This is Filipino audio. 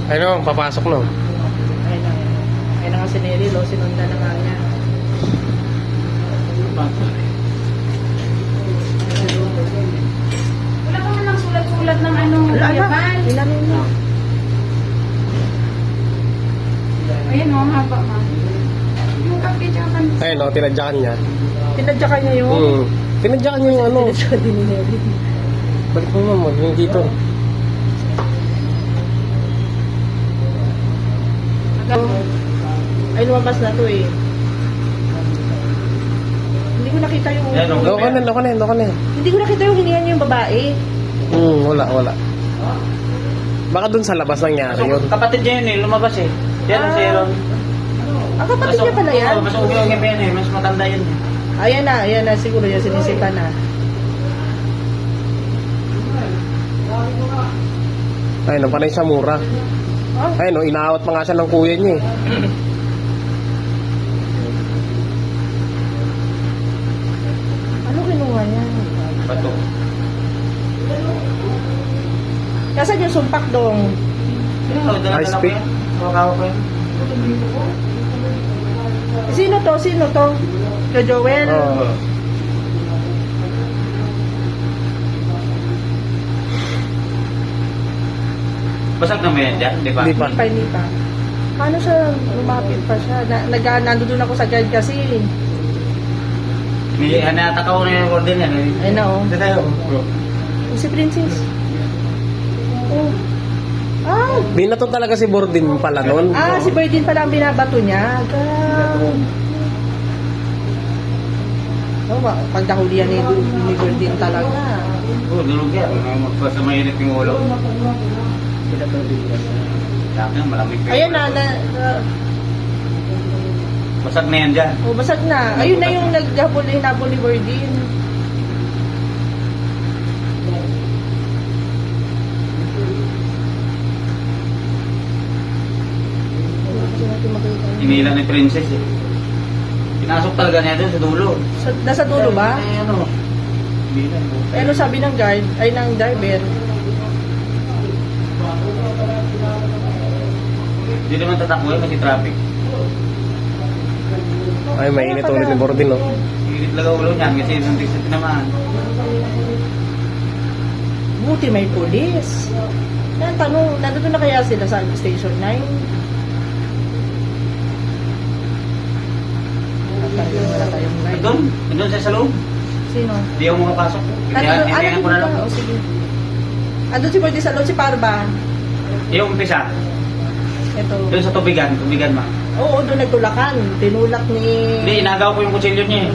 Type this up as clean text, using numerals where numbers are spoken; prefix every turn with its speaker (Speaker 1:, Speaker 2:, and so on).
Speaker 1: Ayun, papasok no.
Speaker 2: Ayun na. Ayun na nga si Nelly, lo. Sinundan na nga niya.
Speaker 3: Wala ka man lang sulat-sulat ng ano,
Speaker 2: Wala na.
Speaker 3: yaman.
Speaker 2: Ilamin mo.
Speaker 3: Ayan o, ang haba ma. Yung kape tsaka kan.
Speaker 1: Ayun, no, tinadyakan niya.
Speaker 2: Tinadyakan niya yung...
Speaker 1: Tinadyakan niya yung ano.
Speaker 2: Tinadyakan din ni Nelly.
Speaker 1: Balik mo ma'am, yung dito.
Speaker 2: Ay, lumabas na to eh. Hindi ko nakita yung...
Speaker 1: Loko na.
Speaker 2: Hindi ko nakita yung hiningan niya yung babae.
Speaker 1: Wala. Baka dun sa labas nangyari yun.
Speaker 4: Kapatid niya yun eh, lumabas eh. Yan ang si Aaron.
Speaker 2: Ang kapatid niya pala yan.
Speaker 4: Mas ugi-ugi pa yan eh, mas matanda yun eh.
Speaker 2: Ayan na, siguro yan, sinisita na.
Speaker 1: Ayun, no, panay sa mura.
Speaker 2: Oh,
Speaker 1: Ayun, no, inaawat pa nga siya ng kuya niya eh.
Speaker 2: ano kinuha niya?
Speaker 4: Bato.
Speaker 2: Nasaan yung sumpak dong?
Speaker 1: Ice pick.
Speaker 4: Hawak ko yun.
Speaker 2: Sino to? Kay Joel?
Speaker 1: Oo.
Speaker 4: Basag na mo yan dyan, di ba?
Speaker 1: Di pa.
Speaker 2: Hindi pa. Paano siya lumapit pa siya? Nandun ako sa guide kasi.
Speaker 4: Natakaw na yung order yan eh.
Speaker 2: Ayun na oh.
Speaker 4: Hindi tayo.
Speaker 2: Si Princess. Oh. Ah!
Speaker 1: Binato talaga si Bordin pala nun.
Speaker 2: Si Birdin pala ang binabato niya. Pag nahulihan ni Birdin talaga.
Speaker 4: Oo, dulog yan. Basta mainit yung ulo. Dami, malamig.
Speaker 2: Ayun na.
Speaker 4: Basag na yan dyan.
Speaker 2: Basag na. Ayun na yung naghabol ni Birdin.
Speaker 4: Inila ni Princess eh. Pinasok talaga niya doon sa dulo.
Speaker 2: Nasa dulo ba?
Speaker 4: Eh, ano? Bilang.
Speaker 2: Ano sabi ng guard? Ay, ng driver?
Speaker 4: Hindi naman tatakbo eh, kasi traffic.
Speaker 1: Ay, mainit ulit ni Bordin, no?
Speaker 4: Hirit talaga ulo niyan kasi nung tigsa tinamaan.
Speaker 2: Buti may pulis. Tanong, nandito na kaya sila sa Station 9? Wala tayong guide.
Speaker 4: Doon sa loob.
Speaker 2: Sino?
Speaker 4: Hindi ako makapasok. Hindi ko na lang.
Speaker 2: O, sige. Andun si Birdin sa loob, si Parba.
Speaker 4: Yung umpisa,
Speaker 2: Ito.
Speaker 4: doon sa tubigan ma.
Speaker 2: Oo, doon nagtulakan. Tinulak ni...
Speaker 4: Hindi, inagaw ko yung kutsilyo niya eh.